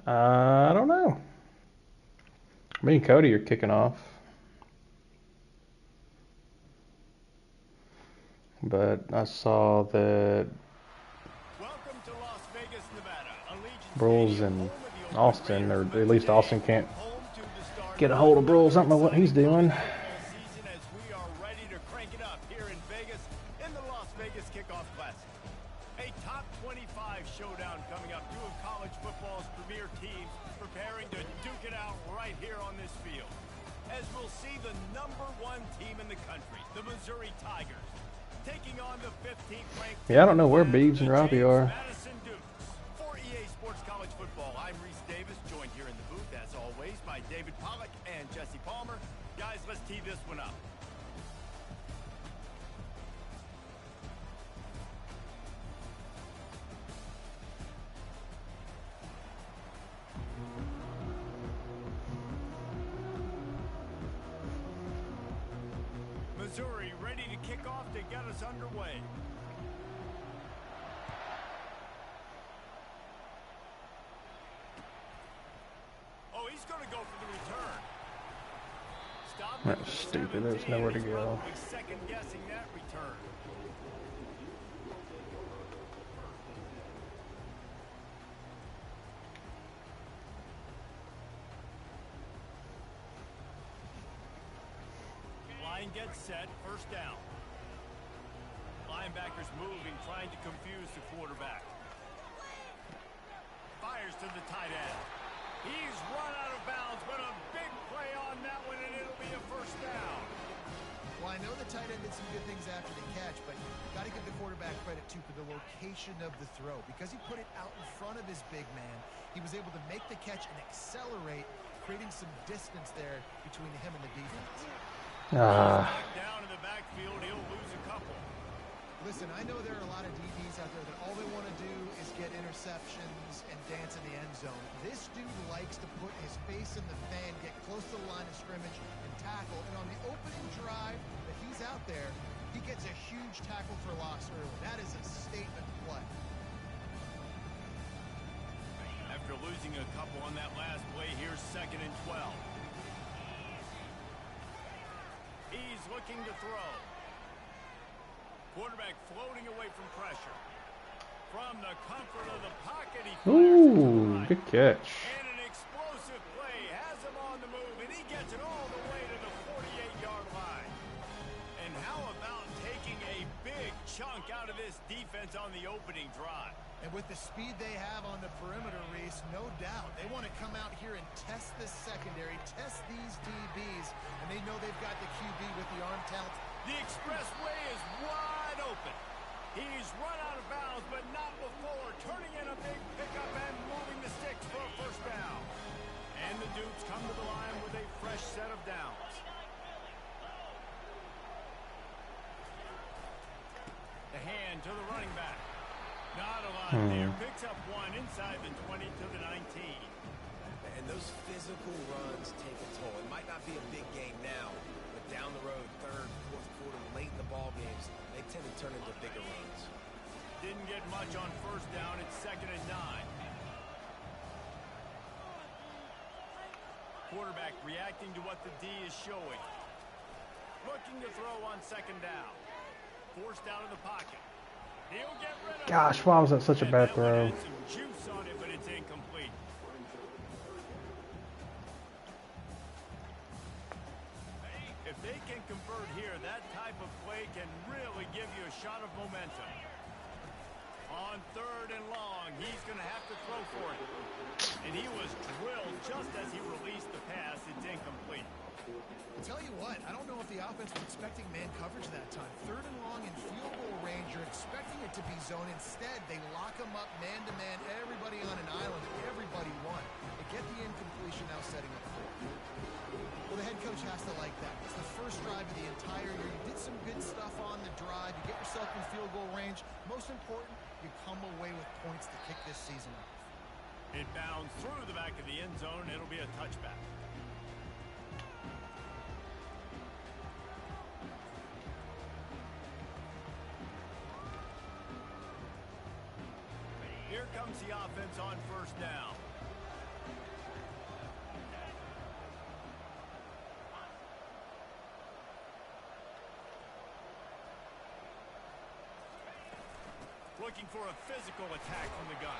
I don't know. Me and Cody are kicking off. But I saw that Welcome to Las Vegas, Nevada. Allegiant Brules Stadium, and home of the Oakland Austin, Raiders, or but at least today, Austin can't home to the start get a of hold of Brules. I another don't know what he's exciting doing. college football season as we are ready to crank it up here in Vegas in the Las Vegas Kickoff Classic. A top 25 showdown coming up. Two of college football's premier teams preparing to duke it out right here on this field. As we'll see the #1 team in the country, the Missouri Tigers, taking on the 15th ranked. Yeah, I don't know where Beebs and Robbie are. Madison Dukes. For EA Sports College Football, I'm Reese Davis, joined here in the booth, as always, by David Pollack and Jesse Palmer. Guys, let's tee this one up. Missouri ready to kick off to get us underway. Oh, he's going to go for the return. Stop. That's stupid. There's nowhere to go. Second guessing that return. Line gets set, first down. Linebackers moving, trying to confuse the quarterback. Fires to the tight end. He's run out of bounds, but a big play on that one, and it'll be a first down. Well, I know the tight end did some good things after the catch, but got to give the quarterback credit, too, for the location of the throw. Because he put it out in front of his big man, he was able to make the catch and accelerate, creating some distance there between him and the defense. Down in the backfield, he'll lose a couple. Listen, I know there are a lot of DBs out there that all they want to do is get interceptions and dance in the end zone. This dude likes to put his face in the fan, get close to the line of scrimmage, and tackle. And on the opening drive that he's out there, he gets a huge tackle for loss early. That is a statement play. After losing a couple on that last play, here's 2nd and 12. He's looking to throw. Quarterback floating away from pressure. From the comfort of the pocket, he fires it to the right. Good catch. And an explosive play has him on the move, and he gets it all the way to the 48-yard line. And how about taking a big chunk out of this defense on the opening drive? And with the speed they have on the perimeter, Reese, no doubt, they want to come out here and test this secondary, test these DBs, and they know they've got the QB with the arm talent. The expressway is wide open. He's run out of bounds, but not before turning in a big pickup and moving the sticks for a first down. And the Dukes come to the line with a fresh set of downs. The hand to the running back. Not a lot there. Picks up one inside the 20 to the 19. And those physical runs take a toll. It might not be a big game now, but down the road, 3rd, 4th quarter, late in the ball games, they tend to turn into bigger runs. Didn't get much on first down. It's 2nd and 9. Quarterback reacting to what the D is showing. Looking to throw on 2nd down. Forced out of the pocket. He'll get rid of Gosh, why was that such a bad throw? Some juice on it, but it's incomplete. If they can convert here, that type of play can really give you a shot of momentum. On 3rd and long, he's going to have to throw for it. And he was drilled just as he released the pass. It's incomplete. I'll tell you what, I don't know if the offense was expecting man coverage that time. 3rd and long in field goal range, you're expecting it to be zone. Instead, they lock him up man-to-man, everybody on an island, and everybody won. They get the incompletion now setting up for it. Well, the head coach has to like that. It's the first drive of the entire year. You did some good stuff on the drive. You get yourself in field goal range. Most important, you come away with points to kick this season off. It bounds through the back of the end zone. It'll be a touchback. Here comes the offense on first down. looking for a physical attack from the gun.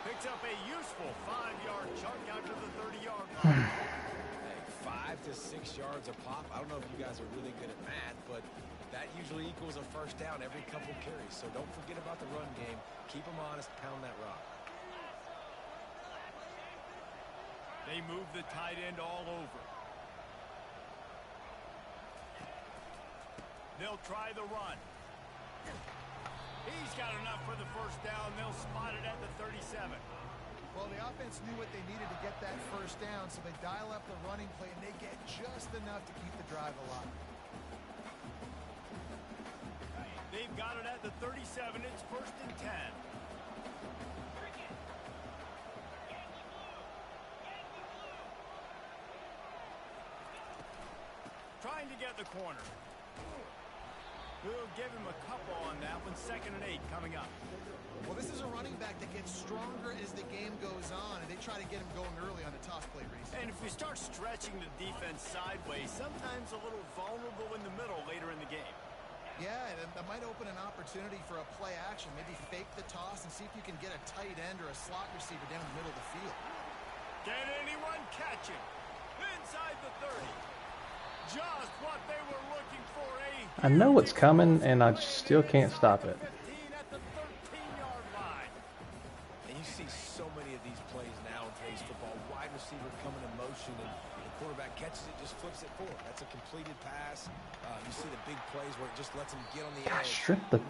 Picks up a useful 5-yard chunk out to the 30-yard line. Hey, 5 to 6 yards a pop. I don't know if you guys are really good at math, but that usually equals a first down every couple carries. So don't forget about the run game. Keep them honest, pound that rock. They move the tight end all over. They'll try the run. He's got enough for the first down. They'll spot it at the 37. Well, the offense knew what they needed to get that first down, so they dial up the running play, and they get just enough to keep the drive alive. They've got it at the 37. It's 1st and 10. Trying to get the corner. We'll give him a couple on that one. 2nd and 8 coming up. Well, this is a running back that gets stronger as the game goes on, and they try to get him going early on the toss play, Reese. And if we start stretching the defense sideways, sometimes a little vulnerable in the middle later in the game. Yeah, that might open an opportunity for a play action. Maybe fake the toss and see if you can get a tight end or a slot receiver down the middle of the field. Can anyone catch him? Inside the 30. Just what they were looking for. I know it's coming, and I still can't stop it. At the 13-yard line. And you see so many of these plays now in today's football. Wide receiver coming in motion, and the quarterback catches it, just flips it forward. That's a completed pass. You see the big plays where it just lets him get on the edge. Strip the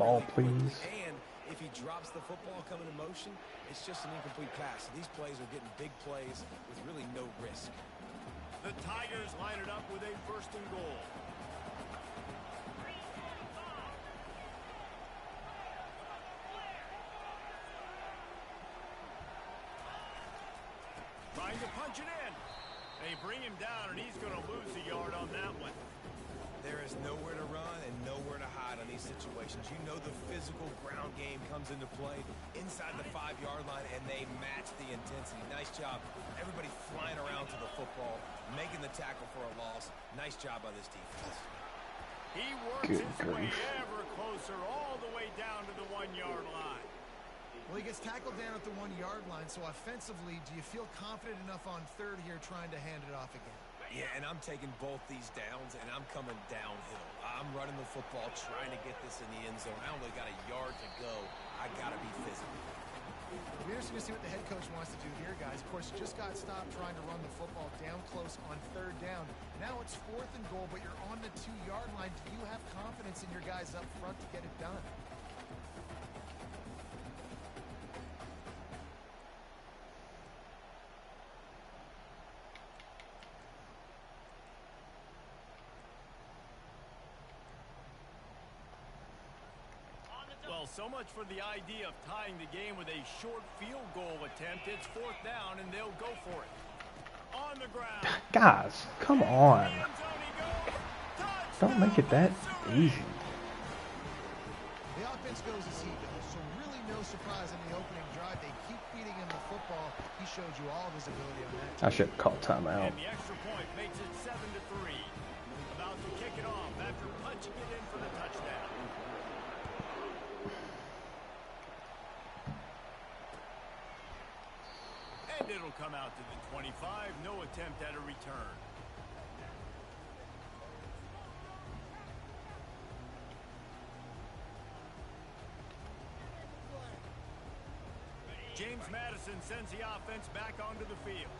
ball, please. And if he drops the football coming in motion, it's just an incomplete pass. So these plays are getting big plays with really no risk. The Tigers line it up with a 1st and goal. Trying to punch it in. They bring him down, and he's going to lose a yard on that one. There is nowhere to run and nowhere to hide on these situations. You know the physical ground game comes into play inside the 5-yard line, and they match the intensity. Nice job. Everybody flying around to the football, making the tackle for a loss. Nice job by this defense. He works his way ever closer all the way down to the 1-yard line. Well, he gets tackled down at the 1-yard line, so offensively, do you feel confident enough on 3rd here trying to hand it off again? Yeah, and I'm taking both these downs, and I'm coming downhill. I'm running the football, trying to get this in the end zone. I only got a yard to go. I got to be physical. It'll be interesting to see what the head coach wants to do here, guys. Of course, you just got stopped trying to run the football down close on 3rd down. Now it's 4th and goal, but you're on the 2-yard line. Do you have confidence in your guys up front to get it done? Well, so much for the idea of tying the game with a short field goal attempt. It's 4th down, and they'll go for it. On the ground. Guys, come on. Don't make it that easy. The offense goes as he goes, so really no surprise in the opening drive. They keep feeding him the football. He showed you all of his ability on that. I should have called timeout. And the extra point makes it 7-3. About to kick it off after punching it in for the touchdown. And it'll come out to the 25. No attempt at a return. James Madison sends the offense back onto the field.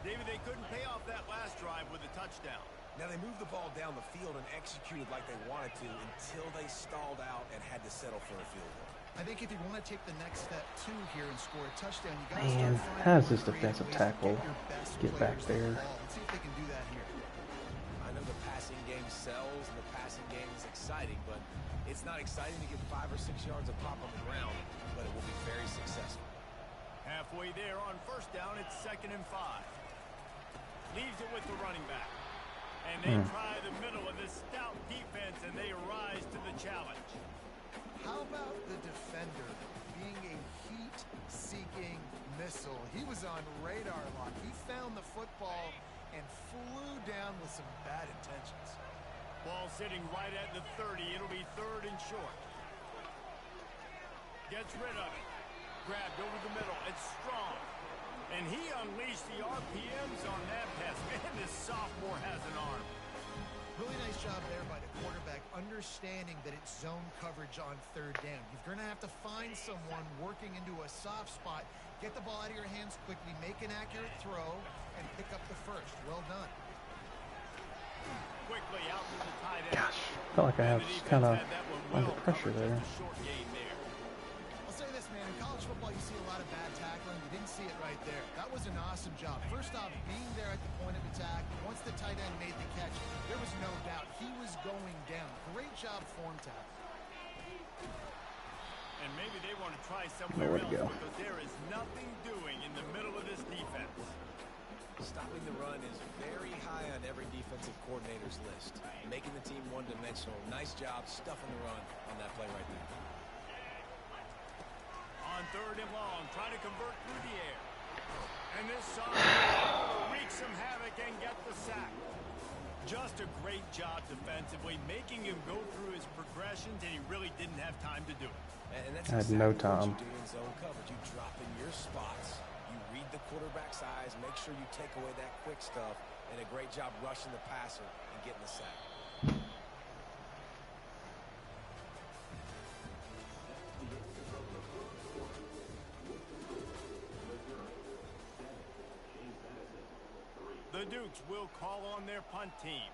David, they couldn't pay off that last drive with a touchdown. Now, they moved the ball down the field and executed like they wanted to until they stalled out and had to settle for a field goal. I think if you want to take the next step, too, here and score a touchdown, you got to Man, start how does finding this more creative defensive ways to tackle your best get back players to the there? ball. Let's see if they can do that here. I know the passing game sells and the passing game is exciting, but it's not exciting to get 5 or 6 yards of pop on the ground, but it will be very successful. Halfway there on 1st down, it's 2nd and 5. Leaves it with the running back. And they try the middle of this stout defense, and they rise to the challenge. How about the defender being a heat-seeking missile? He was on radar lock. He found the football and flew down with some bad intentions. Ball sitting right at the 30. It'll be 3rd and short. Gets rid of it. Grabbed over the middle. It's strong. And he unleashed the RPMs on that pass. Man, this sophomore has an arm. Really nice job there by the quarterback, understanding that it's zone coverage on third down. You're going to have to find someone working into a soft spot, get the ball out of your hands quickly, make an accurate throw, and pick up the first. Well done. Quickly out to the tight end. Gosh, felt like I was kind of under pressure there. I'll say this, man. In college football, you see a lot of bad tackling. You didn't see it right there. That was an awesome job. First off, being there at the point of attack. Once the tight end made the catch, there was no doubt he was going down. Great job form tackle. And maybe they want to try somewhere else because there is nothing doing in the middle of this defense. Stopping the run is very high on every defensive coordinator's list. Making the team one-dimensional. Nice job stuffing the run on that play right there. On third and long, trying to convert through the air. And this sophomore wreaks some havoc and get the sack. Just a great job defensively, making him go through his progressions, and he really didn't have time to do it. And that's I had exactly no what time. you do in zone coverage. You drop in your spots, you read the quarterback's eyes, make sure you take away that quick stuff, and a great job rushing the passer and getting the sack. The Dukes will call on their punt team.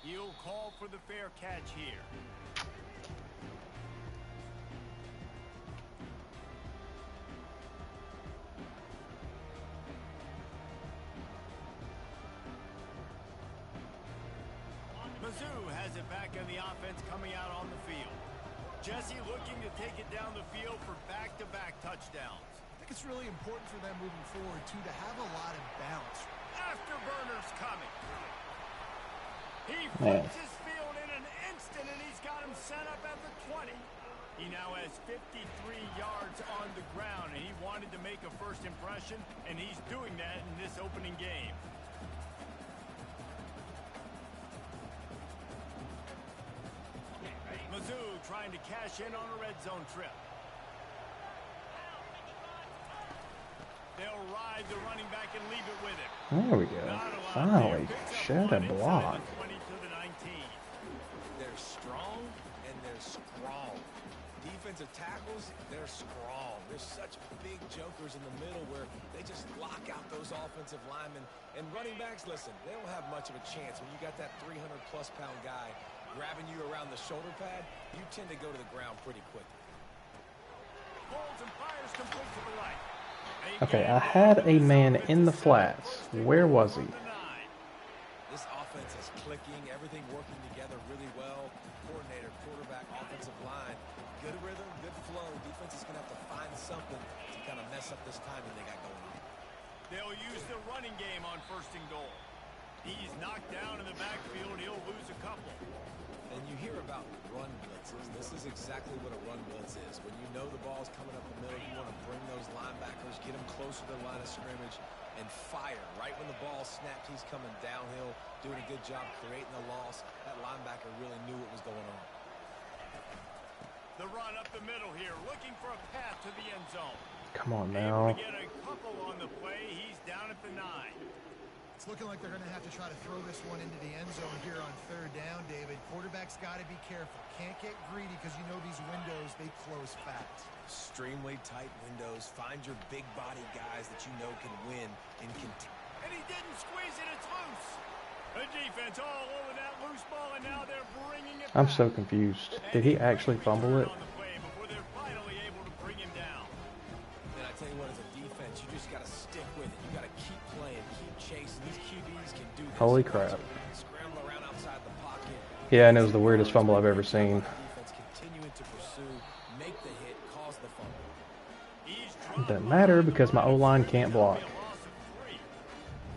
He'll call for the fair catch here. Mizzou has it back in the offense coming out on the field. Jesse looking to take it down the field for back-to-back touchdowns. I think it's really important for them moving forward, too, to have a lot of bounce. Afterburner's coming. He flips his field in an instant, and he's got him set up at the 20. He now has 53 yards on the ground, and he wanted to make a first impression, and he's doing that in this opening game. Mizzou trying to cash in on a red zone trip. They'll ride the running back and leave it with him. There we go. Finally, shed a block. 20 to the 19. They're strong and they're scrawl. Defensive tackles, they're scrawl. There's such big jokers in the middle where they just lock out those offensive linemen. And running backs, listen, they don't have much of a chance. When you got that 300-plus pound guy grabbing you around the shoulder pad, you tend to go to the ground pretty quickly. Pulls and fires complete to the right. Okay, I had a man in the flats. Where was he? This offense is clicking, everything working together really well. Coordinator, quarterback, offensive line. Good rhythm, good flow. Defense is going to have to find something to kind of mess up this timing they got going on. They'll use the running game on first and goal. He's knocked down in the backfield. He'll lose a couple. And you hear about run blitzes. This is exactly what a run blitz is. When you know the ball's coming up the middle, you want to bring those linebackers, get them closer to the line of scrimmage, and fire. Right when the ball snapped, he's coming downhill, doing a good job creating the loss. That linebacker really knew what was going on. The run up the middle here, looking for a path to the end zone. Come on Able now. to get a couple on the play. He's down at the 9. It's looking like they're going to have to try to throw this one into the end zone here on third down, David. Quarterback's got to be careful. Can't get greedy because you know these windows, they close fast. Extremely tight windows. Find your big body guys that you know can win and And he didn't squeeze it. It's loose. The defense all over that loose ball, and now they're bringing it I'm back. so confused. Did he actually fumble it? On the play before they're finally able to bring him down. And I tell you what, as a defense, you just got to stick with it. You got to keep playing, keep chasing. These QBs can do this. Holy crap. Scramble around outside the pocket. Yeah, and it was the weirdest fumble I've ever seen. Defense continuing to pursue, make the hit, cause the fumble. It doesn't matter because my O-line can't block.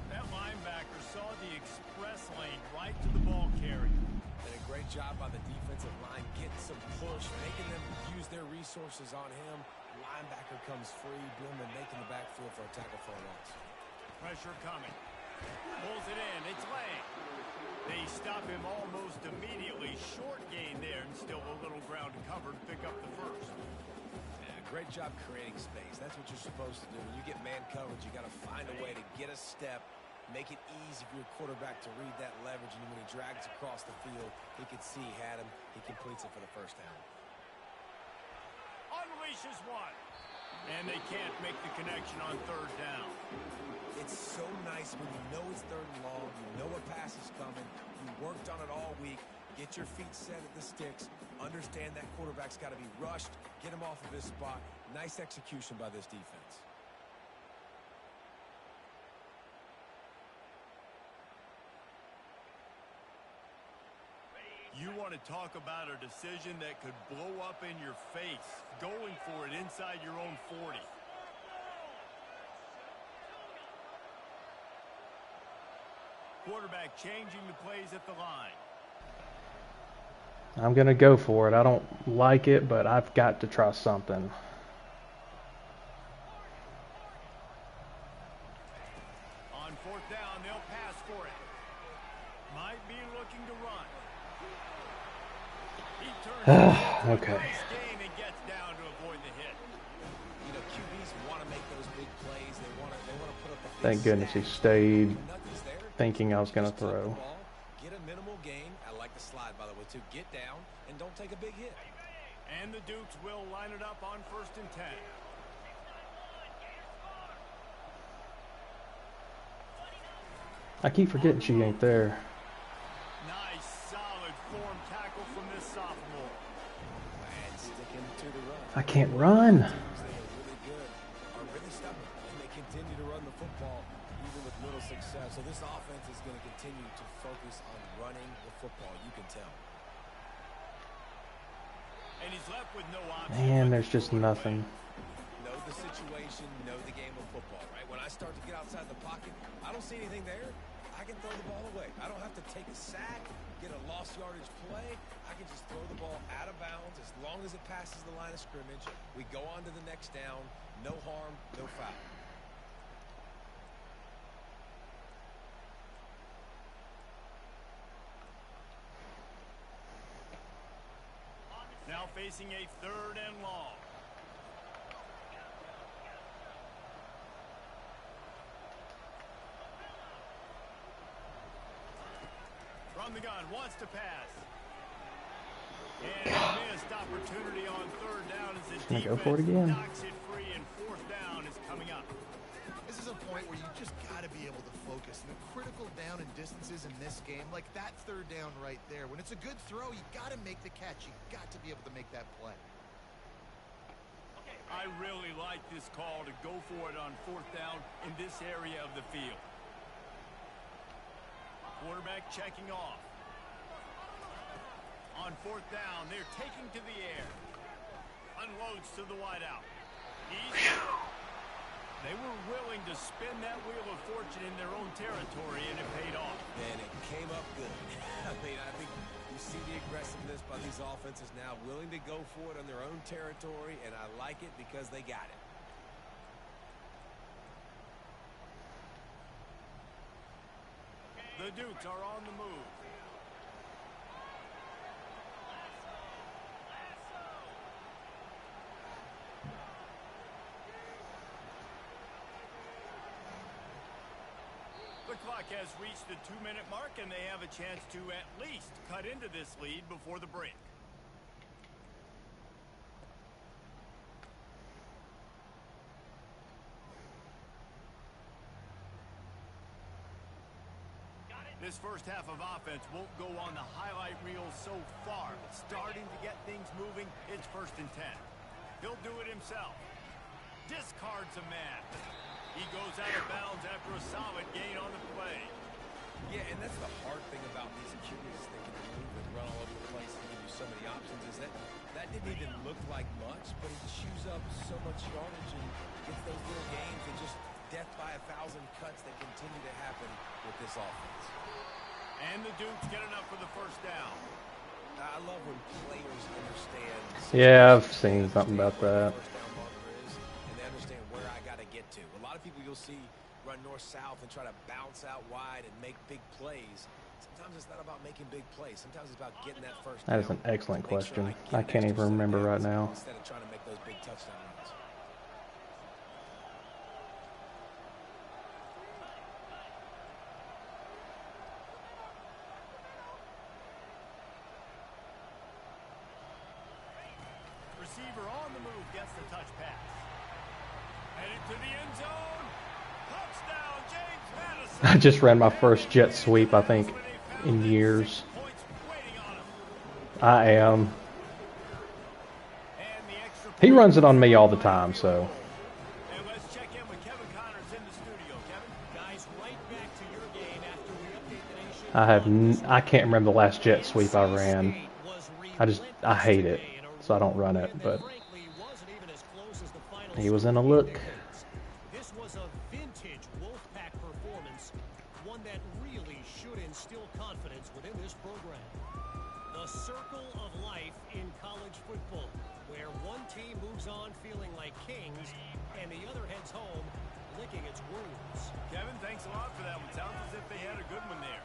That linebacker saw the express lane right to the ball carrier. And a great job by the defensive line getting some push, making them use their resources on him. Linebacker comes free, Blumen making the backfield for a tackle for a loss. Pressure coming. Pulls it in. It's Lang. They stop him almost immediately. Short gain there and still a little ground to cover to pick up the first. Yeah, great job creating space. That's what you're supposed to do. When you get man coverage, you got to find a way to get a step, make it easy for your quarterback to read that leverage, and when he drags across the field, he can see he had him. He completes it for the first down. Unleashes one. And they can't make the connection on third down. It's so nice when you know it's third and long, you know a pass is coming, you worked on it all week, get your feet set at the sticks, understand that quarterback's got to be rushed, get him off of his spot. Nice execution by this defense. You want to talk about a decision that could blow up in your face, going for it inside your own 40. Quarterback changing the plays at the line. I'm going to go for it. I don't like it, but I've got to try something. On fourth down, they'll pass for it. Might be looking to run. He turns Okay. game and gets down to avoid the hit. You know, QBs want to make those big plays. They want to put up a big Thank goodness he stat. stayed Nothing's there. thinking I was going to Just tuck the throw. ball, get a minimal gain. I like the slide, by the way, too. Get down and don't take a big hit. And the Dukes will line it up on 1st and 10. I keep forgetting she ain't there. Nice, solid form tackle from this sophomore. And sticking to the run. I can't run. Teams that are really good are really stubborn, and they continue to run the football even with little success. So this offense is going to continue to focus on running the football. You can tell. And he's left with no option. Man, there's just nothing. Know the situation, know the game of football, right? When I start to get outside the pocket, I don't see anything there. I can throw the ball away. I don't have to take a sack, get a lost yardage play. I can just throw the ball out of bounds as long as it passes the line of scrimmage. We go on to the next down. No harm, no foul. Now facing a 3rd and long. From the gun, wants to pass. And a missed opportunity on 3rd down as the Gonna go defense for it again. knocks it free, and 4th down is coming up. This is a point where you just got to be able to focus. And the critical down and distances in this game, like that 3rd down right there. When it's a good throw, you got to make the catch. You got to be able to make that play. I really like this call to go for it on 4th down in this area of the field. Quarterback checking off. On 4th down, they're taking to the air. Unloads to the wideout. They were willing to spin that wheel of fortune in their own territory, and it paid off. And it came up good. I mean, I think you see the aggressiveness by these offenses now, willing to go for it on their own territory, and I like it because they got it. The Dukes are on the move. The clock has reached the 2-minute mark, and they have a chance to at least cut into this lead before the break. This first half of offense won't go on the highlight reel so far, but starting to get things moving, it's 1st and 10. He'll do it himself. Discards a man. He goes out of bounds after a solid gain on the play. Yeah, and that's the hard thing about these QBs. They can move and run all over the place and give you so many options. Is that didn't even look like much, but he chews up so much yardage and gets those little gains and just death by 1,000 cuts that continue to happen with this offense. And the Dukes get enough for the 1st down. I love when players understand. Yeah, I've seen something about that. First down marker is, and they understand where I got to get to. A lot of people you'll see run north-south and try to bounce out wide and make big plays. Sometimes it's not about making big plays. Sometimes it's about getting that first That down. is an excellent Make sure question. get I an can't extra even set of remember right downs now. instead of trying to make those big touchdown runs. Receiver on the move gets the touch pass. Headed to the end zone. Touchdown, James Madison. I just ran my first jet sweep, I think, in years. Points waiting on him. I am. And the extra He point runs it on me all the time, so. And let's check in with Kevin Connors in the studio. Kevin? Guys, right back to your game after we update the nation. I can't remember the last jet sweep I ran. I hate it, so I don't run it, but he was in a look. This was a vintage Wolfpack performance, one that really should instill confidence within this program. The circle of life in college football, where one team moves on feeling like kings and the other heads home licking its wounds. Kevin, thanks a lot for that one. Sounds as if they had a good one there.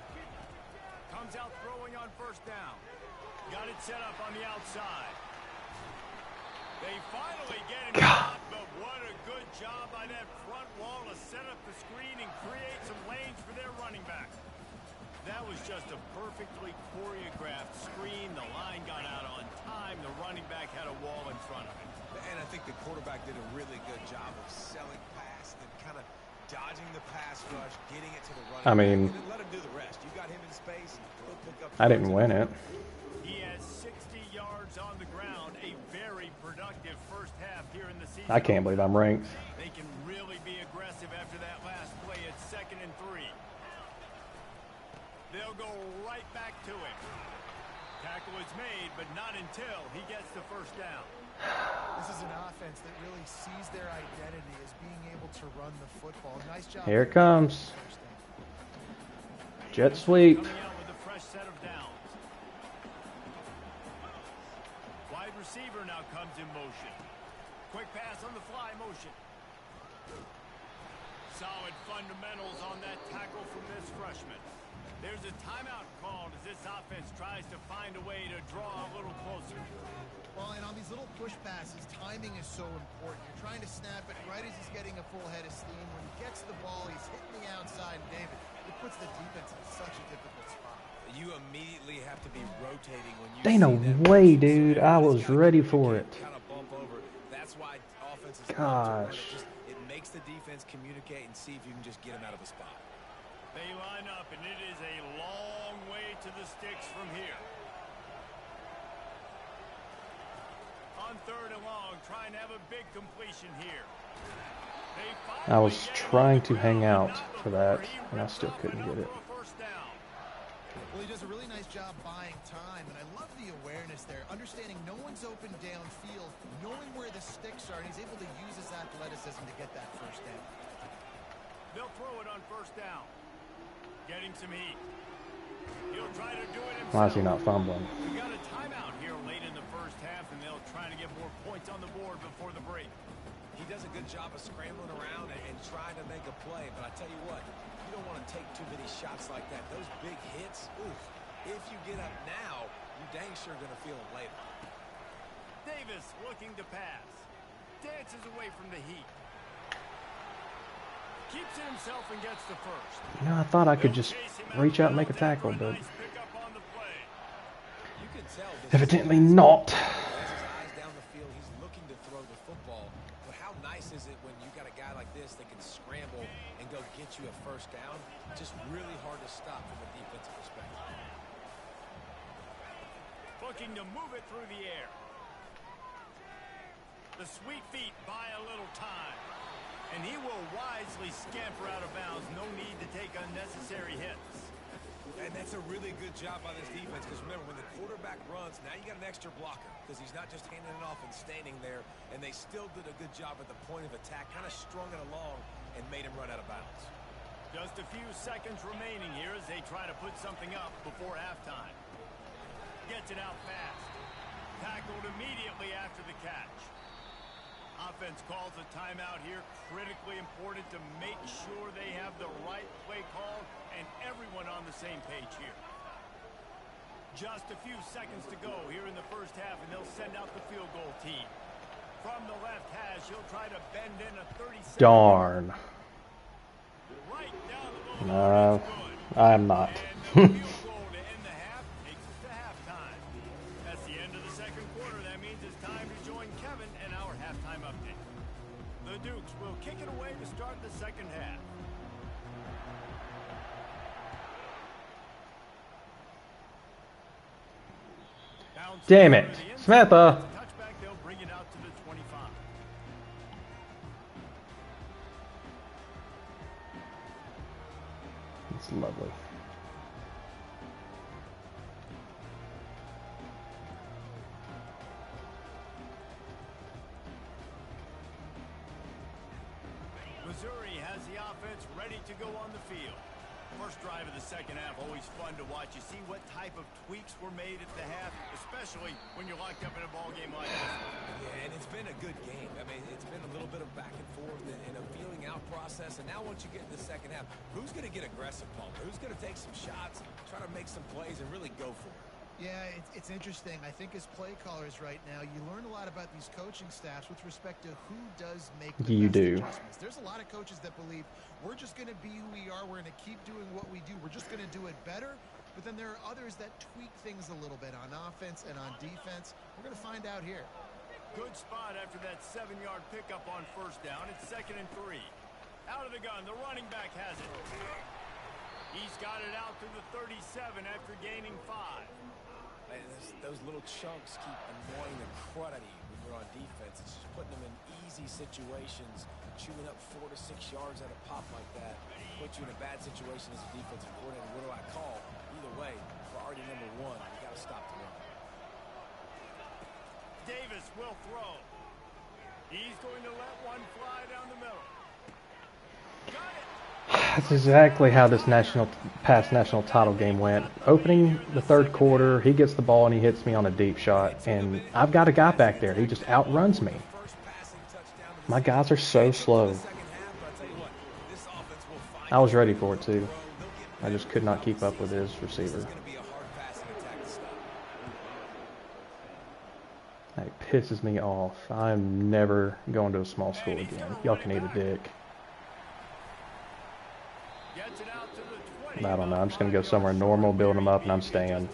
Comes out throwing on first down. Got it set up on the outside. They finally get him shot, but what a good job by that front wall to set up the screen and create some lanes for their running back. That was just a perfectly choreographed screen. The line got out on time. The running back had a wall in front of him. And I think the quarterback did a really good job of selling past and kind of dodging the pass rush, getting it to the running I mean, back, and then let him do the rest. You got him in space. He'll pick up I didn't win it. He has 60 yards on the ground. A very productive first half here in the season. I can't believe I'm ranked. They can really be aggressive after that last play at 2nd and 3. They'll go right back to it. Tackle is made, but not until he gets the first down. This is an offense that really sees their identity as being able to run the football. Nice job. Here it comes. Jet sweep. Coming out with a fresh set of downs. Wide receiver now comes in motion. Quick pass on the fly motion. Solid fundamentals on that tackle from this freshman. There's a timeout called as this offense tries to find a way to draw a little closer. Well, and on these little push passes, timing is so important. You're trying to snap it right as he's getting a full head of steam. When he gets the ball, he's hitting the outside. David, it puts the defense in such a difficult spot. You immediately have to be rotating when you Ain't no see that way, motion. dude. I was ready for it. Kind of bump over. That's why offenses love to run Gosh. it. It makes the defense communicate and see if you can just get him out of a spot. They line up, and it is a long way to the sticks from here. On 3rd and long, trying to have a big completion here. I was trying to hang out for that, and I still couldn't get it. Well, he does a really nice job buying time, and I love the awareness there, understanding no one's open downfield, knowing where the sticks are, and he's able to use his athleticism to get that first down. They'll throw it on first down. Getting some heat. He'll try to do it himself. Why is he not fumbling? We got a timeout here late in the first half, and they'll try to get more points on the board before the break. He does a good job of scrambling around and trying to make a play, but I tell you what, you don't want to take too many shots like that. Those big hits, oof. If you get up now, you dang sure going to feel them later. Davis looking to pass. Dances away from the heat. Keeps it himself and gets the first. You know, I thought I could just reach out and make a tackle, but evidently not. Has his eyes down the field. He's looking to throw the football. But how nice is it when you got a guy like this that can scramble and go get you a first down? Just really hard to stop from a defensive perspective. Looking to move it through the air. The sweet feet buy a little time. And he will wisely scamper out of bounds. No need to take unnecessary hits. And that's a really good job by this defense, because remember, when the quarterback runs, now you got an extra blocker, because he's not just handing it off and standing there, and they still did a good job at the point of attack, kind of strung it along and made him run out of bounds. Just a few seconds remaining here as they try to put something up before halftime. Gets it out fast. Tackled immediately after the catch. Offense calls a timeout here. Critically important to make sure they have the right play call and everyone on the same page here. Just a few seconds to go here in the first half, and they'll send out the field goal team. From the left hash, he'll try to bend in a 30-second. Darn. Right down the middle. I'm not. And the field goal to end the half takes us to halftime. That's the end of the second quarter. That means it's time to join Kevin and our halftime update. The Dukes will kick it away to start the second half. Damn it. Samantha. Touchback, they'll bring it out to the 25. It's lovely. Missouri has the offense ready to go on the field. First drive of the second half, always fun to watch. You see what type of tweaks were made at the half, especially when you're locked up in a ball game like this. Yeah, and it's been a good game. I mean, it's been a little bit of back and forth and a feeling out process. And now once you get in the second half, who's going to get aggressive, Paul? Who's going to take some shots, try to make some plays, and really go for it? Yeah, it's interesting. I think as play callers right now, you learn a lot about these coaching staffs with respect to who does make the best adjustments. There's a lot of coaches that believe we're just going to be who we are. We're going to keep doing what we do. We're just going to do it better. But then there are others that tweak things a little bit on offense and on defense. We're going to find out here. Good spot after that 7-yard pickup on first down. It's 2nd and 3. Out of the gun, the running back has it. He's got it out to the 37 after gaining 5. Man, those little chunks keep annoying the crud out of you when you're on defense. It's just putting them in easy situations, chewing up 4 to 6 yards at a pop like that. Puts you in a bad situation as a defensive coordinator. What do I call? Either way, priority number 1, you got to stop the run. Davis will throw. He's going to let one fly down the middle. Got it. That's exactly how this past national title game went. Opening the third quarter, he gets the ball and he hits me on a deep shot, and I've got a guy back there. He just outruns me. My guys are so slow. I was ready for it too. I just could not keep up with his receiver. That pisses me off. I'm never going to a small school again. Y'all can eat a dick. I don't know. I'm just going to go somewhere normal, build them up, and I'm staying.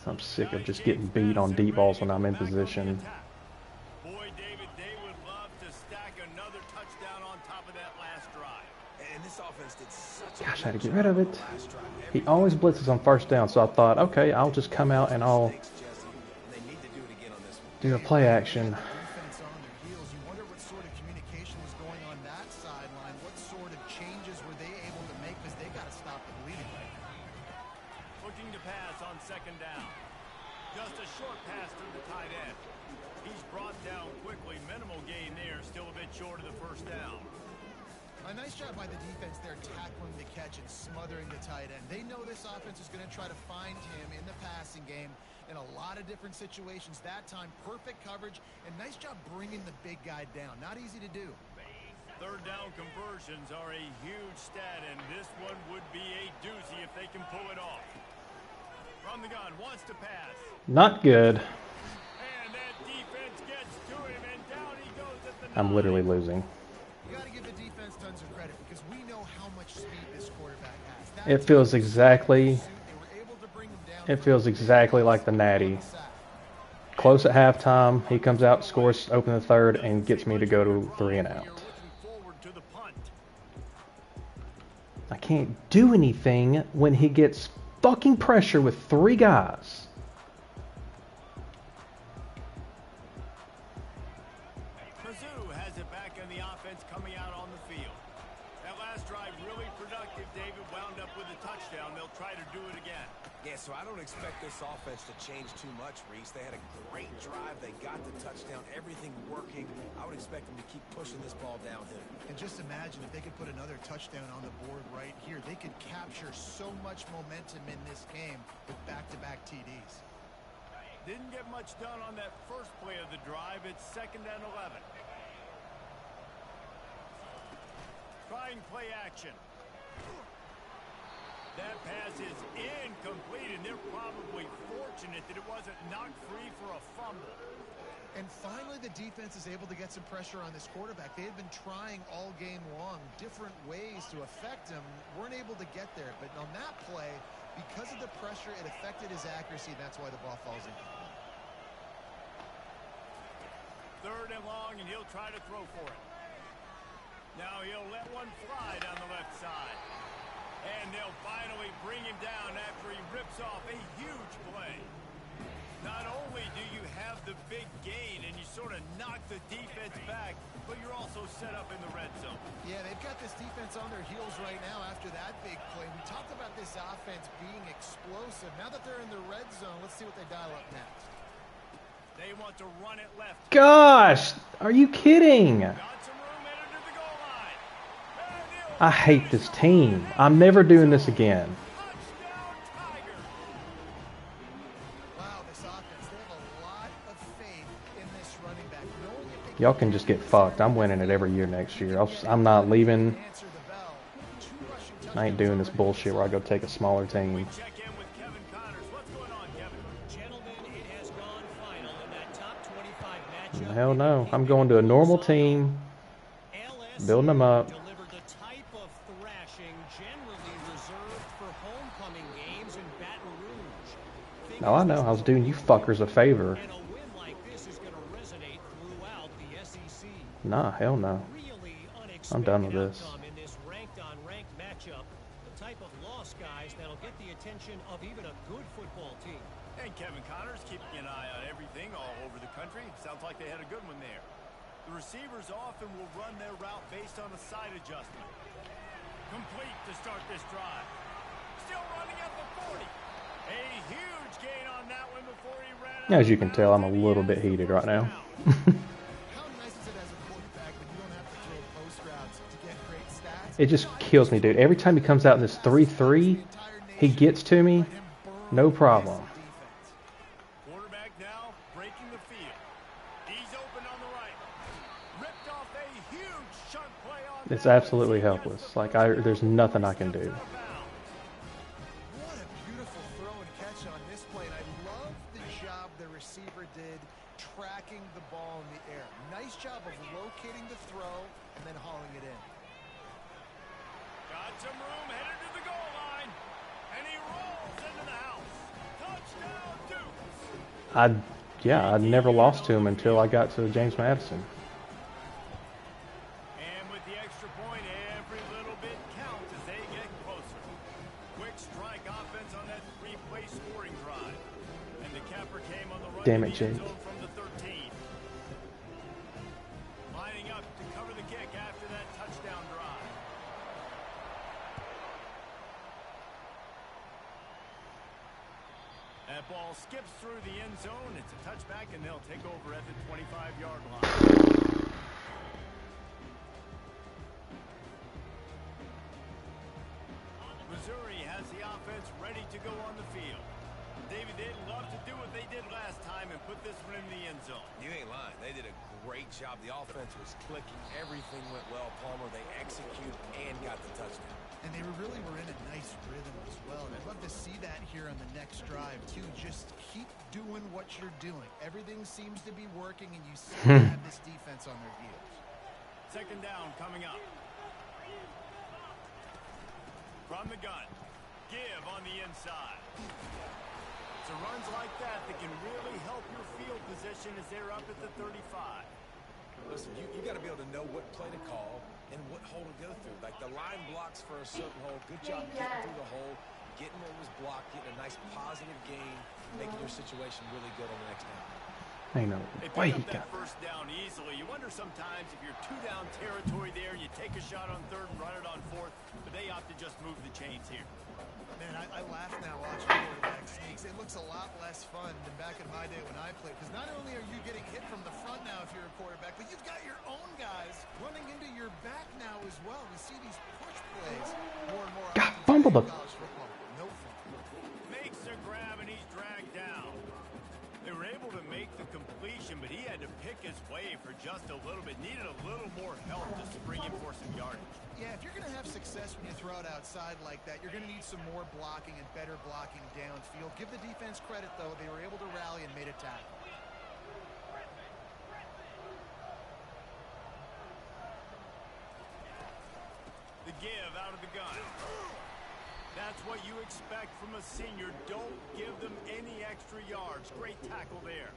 I'm sick of just getting beat on deep balls when I'm in position. Boy, David, they would love to stack another touchdown on top of that last drive. And this offense did such Gosh, I had to get rid of it. He always blitzes on first down, so I thought, okay, I'll just come out and I'll do a play action. Second down. Just a short pass to the tight end. He's brought down quickly. Minimal gain there. Still a bit short of the first down. A nice job by the defense there tackling the catch and smothering the tight end. They know this offense is going to try to find him in the passing game in a lot of different situations. That time, perfect coverage and nice job bringing the big guy down. Not easy to do. Third down conversions are a huge stat, and this one would be a doozy if they can pull it off. From the gun, wants to pass. Not good. And that defense gets to him, and down he goes at the 9. I'm literally losing. You got to give the defense tons of credit because we know how much speed this quarterback has. It feels exactly like the Natty. Close at halftime, he comes out, scores, open the third, and gets me to go to 3 and out. I can't do anything when he gets fucking pressure with 3 guys. Mizzou has it back in the offense coming out on the field. That last drive really productive. David wound up with a touchdown. touchdown, they'll try to do it again. Yeah, so I don't expect this offense to change too much, Reese. They had a great drive. They got the touchdown, everything working. I would expect them to keep pushing this ball downhill. And just imagine if they could put another touchdown on the board right here. They could capture so much momentum in this game with back-to-back TDs. Didn't get much done on that first play of the drive. It's 2nd and 11. Trying play action. That pass is incomplete, and they're probably fortunate that it wasn't knocked free for a fumble. And finally, the defense is able to get some pressure on this quarterback. They had been trying all game long, different ways to affect him. Weren't able to get there. But on that play, because of the pressure, it affected his accuracy. That's why the ball falls in. 3rd and long, and he'll try to throw for it. Now he'll let one fly down the left side. And they'll finally bring him down after he rips off a huge play. Not only do you have the big gain and you sort of knock the defense back, but you're also set up in the red zone. Yeah, they've got this defense on their heels right now after that big play. We talked about this offense being explosive. Now that they're in the red zone, let's see what they dial up next. They want to run it left. Gosh, are you kidding? Got some room headed to the goal line. I hate this team. I'm never doing this again. Touchdown, Tigers. Wow, this offense, they have a lot of faith in this running back. Knowing if they Y'all can just get fucked. I'm winning it every year next year. I'm not leaving. answer the bell. 2 rushing I ain't doing this bullshit where I go take a smaller team. Check in with Kevin Connors. What's going on, Kevin? Gentlemen, it has gone final in that top 25 matchup. Hell no. I'm going to a normal team, LSU building them up. delivered the type of thrashing generally reserved for homecoming games in Baton Rouge. No, I know. I was doing you fuckers a favor. And a win like this is going to resonate throughout the SEC. Nah, hell no. Really I'm done with unexpected this. outcome in this ranked-on-ranked matchup. The type of loss, guys, that'll get the attention of even a good football team. And Kevin Connors keeping an eye on everything all over the country. Sounds like they had a good one there. The receivers often will run their route based on a side adjustment. Complete to start this drive. Still running at the 40. A huge gain on that one before he ran out. As you can tell, I'm a little bit heated right now. How nice is it as a quarterback when you don't have to throw post routes to get great stats? It just kills me, dude. Every time he comes out in this 3-3, he gets to me, no problem. Quarterback now breaking the field. He's open on the right. Ripped off a huge chunk play on It's that. absolutely helpless. Like, there's nothing I can do. What a beautiful throw and catch on this play. And I love the job the receiver did tracking the ball in the air. Nice job of locating the throw and then hauling it in. Got some room headed to the goal line. And he rolls into the house. Touchdown, Dukes. I never lost to him until I got to James Madison. And with the extra point, every little bit counts as they get closer. Quick strike offense on that 3-play scoring drive. And the capper came on the run. Damn to it, the end Jake. zone from the 13. Lining up to cover the kick after that touchdown drive. That ball skips through the end zone. It's a touchback, and they'll take over at the 25-yard line. Missouri has the offense ready to go on the field. David, they'd love to do what they did last time and put this one in the end zone. You ain't lying. They did a great job. The offense was clicking. Everything went well, Palmer. They executed and got the touchdown. And they really were in a nice rhythm as well. And I'd love to see that here on the next drive, too. Just keep doing what you're doing. Everything seems to be working, and you seem to have this defense on their heels. 2nd down coming up. From the gun. Give on the inside. So runs like that can really help your field position as they're up at the 35. Listen, you got to be able to know what play to call and what hole to go through. Like the line blocks for a certain hole. Good job getting through the hole, getting what was blocked, getting a nice positive gain, making your situation really good on the next down. Ain't no They way pick he up that got first down easily. You wonder sometimes if you're 2-down territory there, you take a shot on 3rd and run it on 4th, but they opt to just move the chains here. Man, I laugh now watching quarterback sneaks. It looks a lot less fun than back in my day when I played. Because not only are you getting hit from the front now if you're a quarterback, but you've got your own guys running into your back now as well. We see these push plays more and more God, often fumbled today in the- college football. No fun. Makes a grab and he's dragged down. They were able to make the completion, but he had to pick his way for just a little bit. Needed a little more help to spring him for some yardage. Yeah, if you're going to have success when you throw it outside like that, you're going to need some more blocking and better blocking downfield. Give the defense credit, though. They were able to rally and made a tackle. The give out of the gun. That's what you expect from a senior. Don't give them any extra yards. Great tackle there.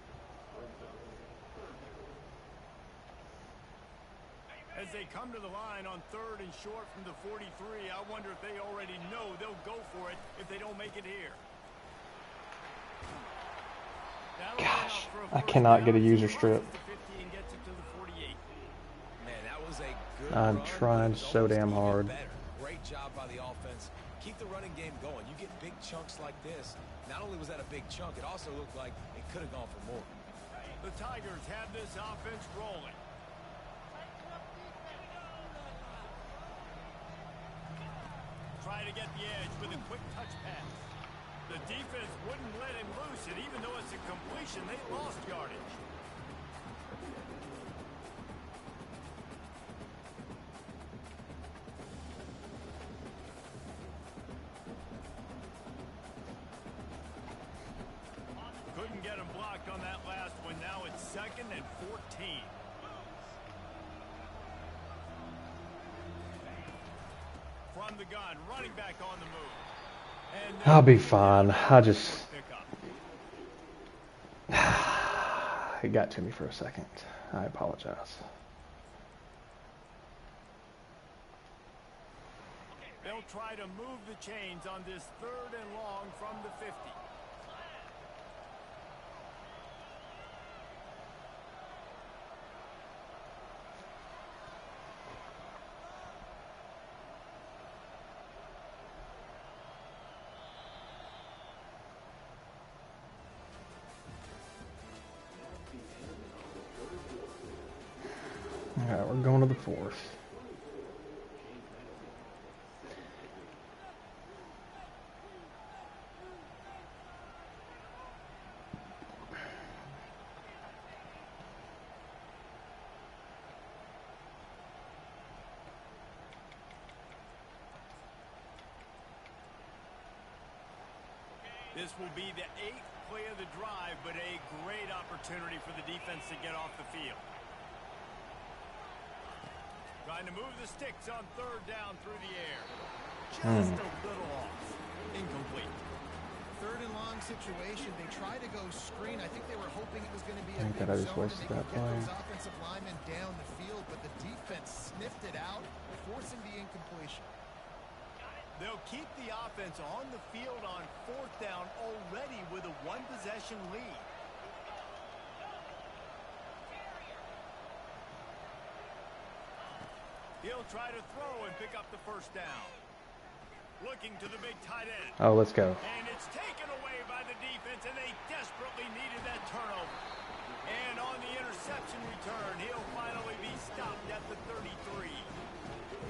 As they come to the line on 3rd and short from the 43, I wonder if they already know they'll go for it if they don't make it here. Gosh, I cannot get a user strip. Man, that was a good I'm run, trying but it was so almost damn even hard. better. Great job by the offense. Keep the running game going. You get big chunks like this. Not only was that a big chunk, it also looked like it could have gone for more. The Tigers have this offense rolling. Try to get the edge with a quick touch pass. The defense wouldn't let him loose, and even though it's a completion, they lost yardage. Couldn't get him blocked on that last one. Now it's 2nd and 14. From the gun, running back on the move. And I'll be fine. I just... It got to me for a second. I apologize. They'll try to move the chains on this 3rd and long from the 50. All right, we're going to the 4th. This will be the 8th play of the drive, but a great opportunity for the defense to get off the field. Trying to move the sticks on 3rd down through the air. Just a little off. Incomplete. 3rd and long situation. They try to go screen. I think they were hoping it was going to be a I think big that I just zone and wasted they could that get play. those offensive linemen down the field, but the defense sniffed it out, forcing the incompletion. They'll keep the offense on the field on 4th down already with a 1-possession lead. He'll try to throw and pick up the 1st down. Looking to the big tight end. Oh, let's go. And it's taken away by the defense, and they desperately needed that turnover. And on the interception return, he'll finally be stopped at the 33.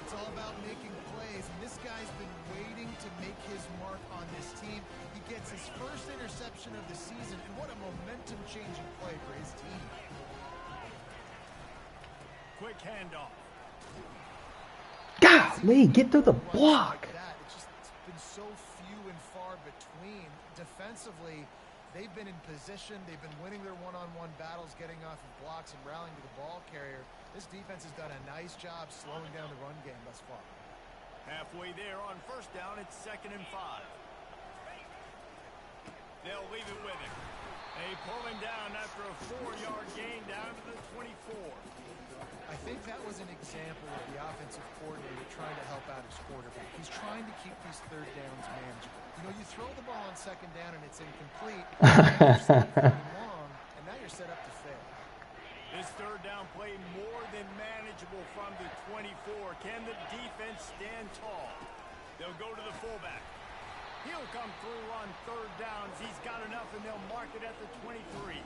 It's all about making plays, and this guy's been waiting to make his mark on this team. He gets his first interception of the season, and what a momentum-changing play for his team. Quick handoff. Golly, get through the block. It's been so few and far between. Defensively, they've been in position. They've been winning their one-on-one battles, getting off of blocks and rallying to the ball carrier. This defense has done a nice job slowing down the run game thus far. Halfway there on 1st down, it's 2nd and 5. They'll leave it with him. They pull him down after a 4-yard gain down to the 24. I think that was an example of the offensive coordinator trying to help out his quarterback. He's trying to keep these 3rd downs manageable. You know, you throw the ball on 2nd down and it's incomplete, long, and now you're set up to fail. This 3rd down play more than manageable from the 24. Can the defense stand tall? They'll go to the fullback. He'll come through on third downs. He's got enough, and they'll mark it at the 23.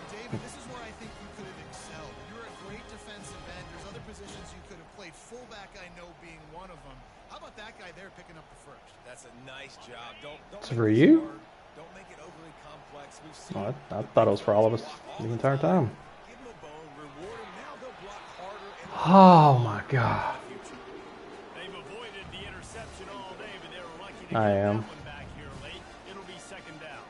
David, this is where I think you could have excelled. You're a great defensive end. There's other positions you could have played. Fullback, I know, being one of them. How about that guy there picking up the first? That's a nice job. Don't It's for you? Don't make it overly complex. We've seen Oh, I thought it was for all of us the entire time. give him a bone, reward him. Now they'll block harder and Oh my God. They've avoided the interception all day, but they're lucky to I get am. that one back here late. It'll be second down.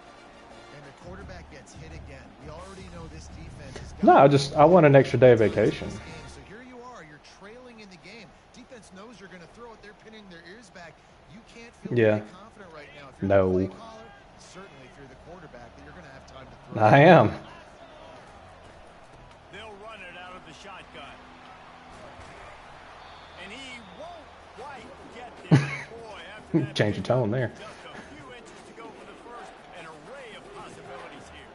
And the quarterback gets hit again. We already know this defense is No, I want an extra day of vacation. So here you are, you're trailing in the game. Defense knows you're going to throw it. They're pinning their ears back. You can't feel Yeah. very confident right now. If you're No. the play caller, certainly if you're the quarterback, that you're going to have time to throw. I am. They'll run it out of the shotgun. And he won't quite get there. Boy, after that Change the tone there. just a few inches to go for the first. An array of possibilities here.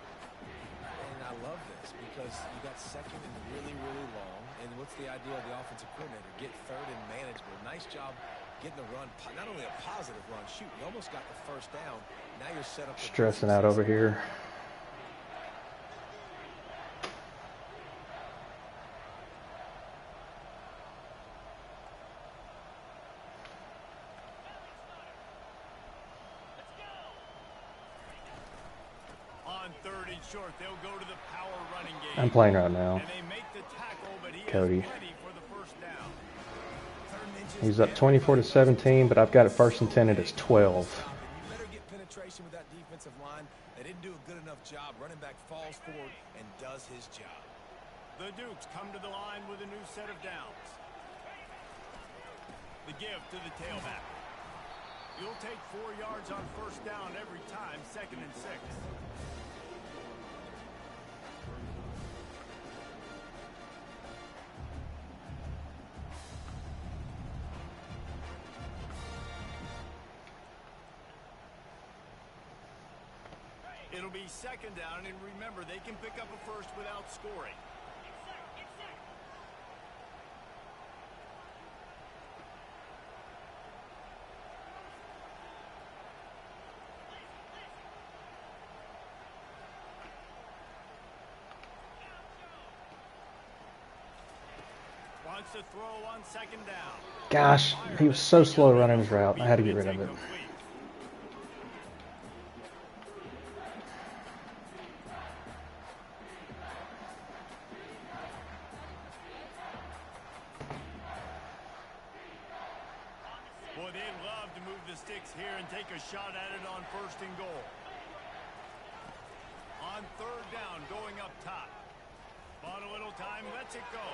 And I love this because you got second and really, really long. And what's the idea of the offensive coordinator? Get third and manageable. Nice job getting the run. Not only a positive run, shoot, you almost got the first down. Now you're set up. Stressing out over here. On third and short, they'll go to the power running game. I'm playing right now. And they make the tackle, but he Cody. is ready for the first down. He's up 24-17, but I've got it first and 10 and it's 12. You better get penetration with that defensive line. They didn't do a good enough job. Running back falls forward and does his job. The Dukes come to the line with a new set of downs. The give to the tailback. You'll take 4 yards on first down every time, second and 6. It'll be second down, and remember, they can pick up a first without scoring. Wants to throw on second down. Gosh, he was so slow running his route. I had to get rid of it. Incomplete. Boy, they'd love to move the sticks here and take a shot at it on first and goal. On third down, going up top. Bought a little time, lets it go.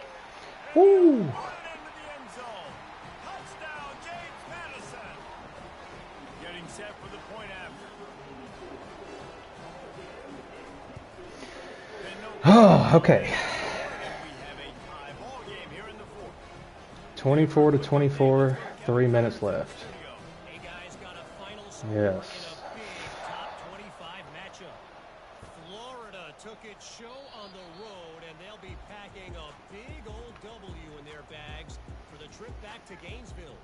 Woo! Put it into the end zone. Touchdown, James Madison. Getting set for the point after. Oh, okay. We have a tie ball game here in the fourth. 24-24, 3 minutes left. Hey guys, got a final score Yes. in a big top 25 matchup. Florida took its show on the road, and they'll be packing a big old W in their bags for the trip back to Gainesville.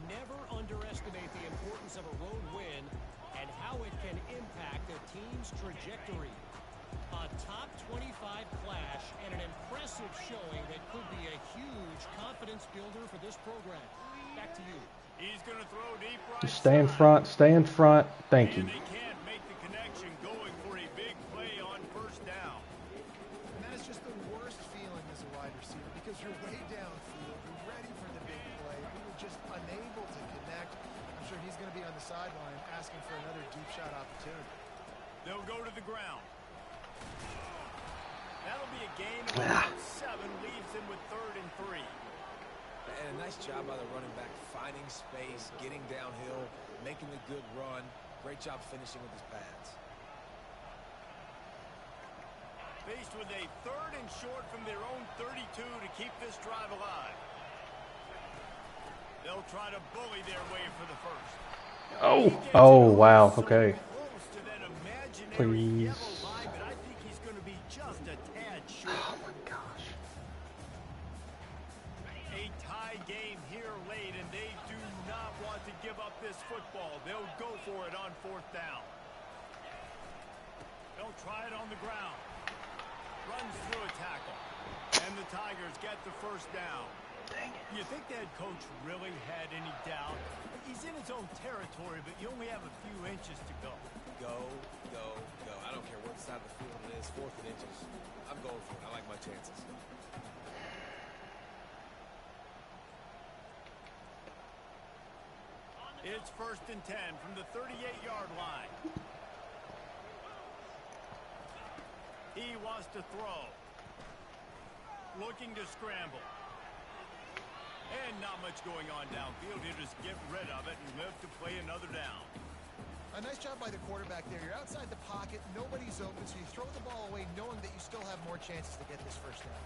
Never underestimate the importance of a road win and how it can impact a team's trajectory. A top 25 clash and an impressive showing that could be a huge confidence builder for this program. Back to you. He's going to throw deep right Just stay in side. front, stay in front. Thank you. And they can't make the connection, going for a big play on first down. And that is just the worst feeling as a wide receiver because you're way downfield, you're ready for the big play, but you're just unable to connect. I'm sure he's going to be on the sideline asking for another deep shot opportunity. They'll go to the ground. That'll be a gain of about 7, leaves him with third and 3. And a nice job by the running back, finding space, getting downhill, making the good run. Great job finishing with his pads. Faced with a third and short from their own 32 to keep this drive alive. They'll try to bully their way for the first. Oh, wow. Okay. Close to that imaginary Please. yellow line, but I think he's going to be just a tad short. Oh my gosh. A tie game here late, and they do not want to give up this football. football. They'll go for it on 4th down. They'll try it on the ground. Runs through a tackle. And the Tigers get the 1st down. You think that coach really had any doubt? He's in his own territory, but you only have a few inches to go. Go, go, go. I don't care what side of the field it is, 4th and inches. I'm going for it. I like my chances. It's 1st and 10 from the 38-yard line. He wants to throw. Looking to scramble. And not much going on downfield. He'll just get rid of it and live to play another down. A nice job by the quarterback there. You're outside the pocket. Nobody's open, so you throw the ball away knowing that you still have more chances to get this 1st down.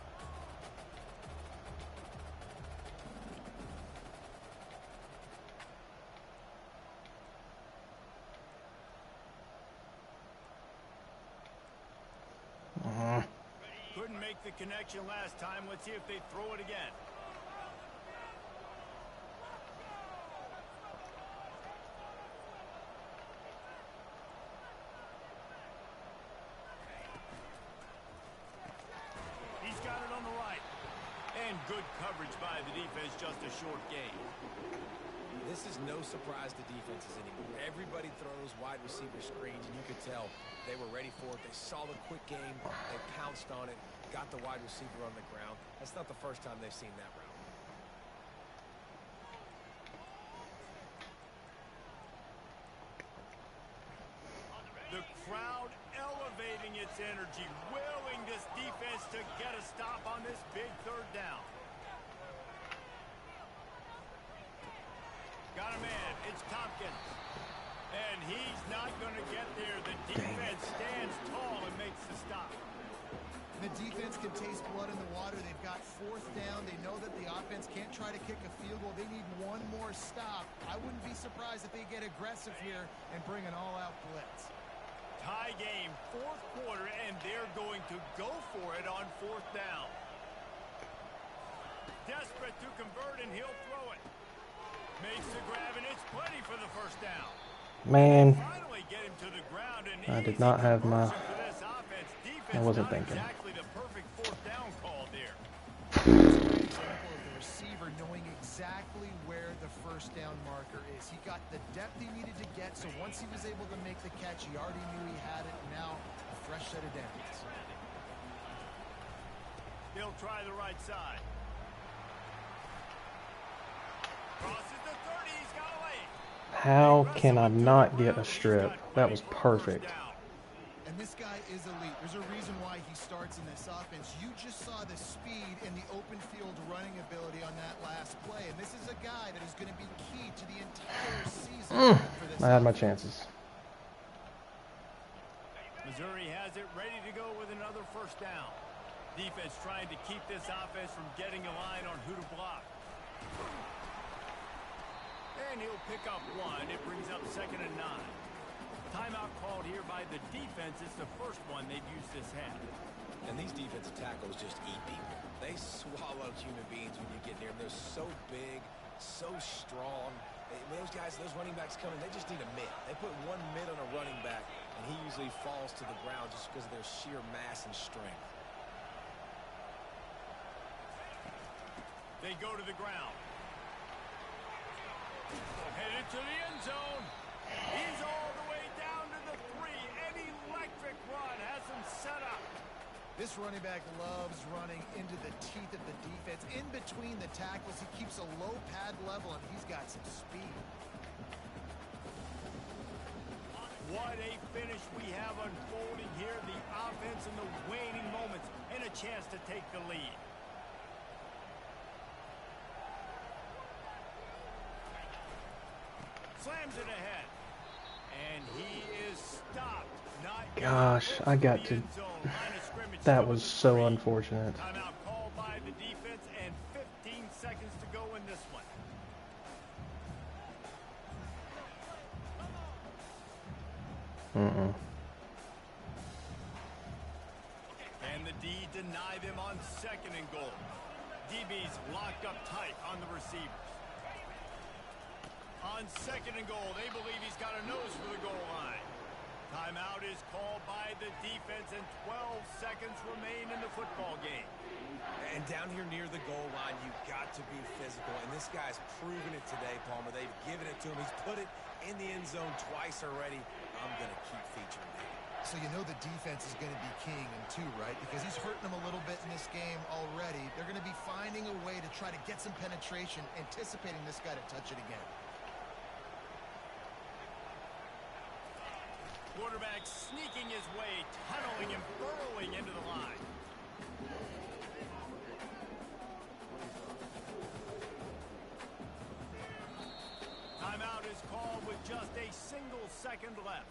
Couldn't make the connection last time. Let's see if they throw it again. He's got it on the right. And good coverage by the defense, just a short gain. This is no surprise to defenses anymore. Everybody throws wide receiver screens, and you could tell they were ready for it. They saw the quick game. They pounced on it, got the wide receiver on the ground. That's not the first time they've seen that route. The crowd elevating its energy, willing this defense to get a stop on this big 3rd down. Got a man. It's Tompkins. And he's not going to get there. The defense stands tall and makes the stop. The defense can taste blood in the water. They've got 4th down. They know that the offense can't try to kick a field goal. They need one more stop. I wouldn't be surprised if they get aggressive here and bring an all-out blitz. Tie game, 4th quarter, and they're going to go for it on 4th down. Desperate to convert, and he'll throw it. Makes the grab, and it's plenty for the 1st down. Man, Finally get him to the ground, and I did not have my... I wasn't thinking. Exactly the perfect 4th down call there. An example of the receiver knowing exactly where the 1st down marker is. He got the depth he needed to get, so once he was able to make the catch, he already knew he had it. Now, a fresh set of downs. He'll try the right side. Crosses the 30, he's got a lane. How can I not get a strip? That was perfect. And this guy is elite. There's a reason why he starts in this offense. You just saw the speed and the open field running ability on that last play. And this is a guy that is going to be key to the entire season for this I had my offense. chances. Missouri has it ready to go with another 1st down. Defense trying to keep this offense from getting a line on who to block. And he'll pick up 1. It brings up 2nd and 9. Timeout called here by the defense. It's the first one they've used this half. And these defensive tackles just eat people. They swallow human beings when you get near them. They're so big, so strong. Those guys, those running backs coming, they just need a mid. They put 1 mid on a running back, and he usually falls to the ground just because of their sheer mass and strength. They go to the ground. Headed to the end zone. He's all the way down to the 3. An electric run has him set up. This running back loves running into the teeth of the defense. In between the tackles, he keeps a low pad level, and he's got some speed. What a finish we have unfolding here. The offense in the waning moments and a chance to take the lead. Slams it ahead. And he is stopped. Gosh, I got to... That was so unfortunate. Timeout called by the defense and 15 seconds to go in this one. And the D deny them on 2nd and goal. DB's locked up tight on the receivers. On 2nd and goal, they believe he's got a nose for the goal line. Timeout is called by the defense, and 12 seconds remain in the football game. And down here near the goal line, you've got to be physical. And this guy's proven it today, Palmer. They've given it to him. He's put it in the end zone twice already. I'm going to keep featuring that. So you know the defense is going to be king in two, right? Because he's hurting them a little bit in this game already. They're going to be finding a way to try to get some penetration, anticipating this guy to touch it again. Quarterback sneaking his way, tunneling and burrowing into the line. Timeout is called with just a single second left.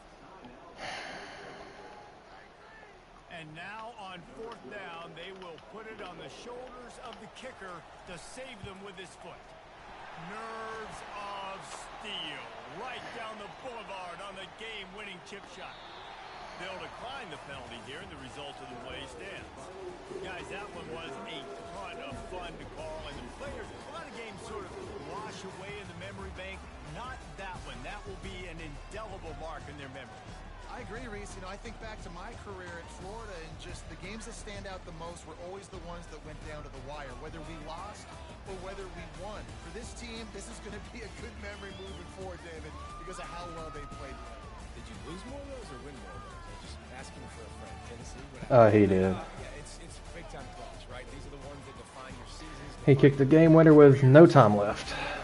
And now on 4th down, they will put it on the shoulders of the kicker to save them with his foot. Nerves of steel, right down the boulevard on the game-winning chip shot. They'll decline the penalty here, and the result of the play stands. Guys, that one was a ton of fun to call, and the players, a lot of games sort of wash away in the memory bank. Not that one. That will be an indelible mark in their memory. I agree, Reese. You know, I think back to my career at Florida, and just the games that stand out the most were always the ones that went down to the wire, whether we lost or whether we won. For this team, this is going to be a good memory moving forward, David, because of how well they played. Did you lose more of those or win more of those? I'm just asking for a friend. Tennessee? He did. Yeah, it's big-time clutch, right? These are the ones that define your seasons. He kicked the game winner with no time left.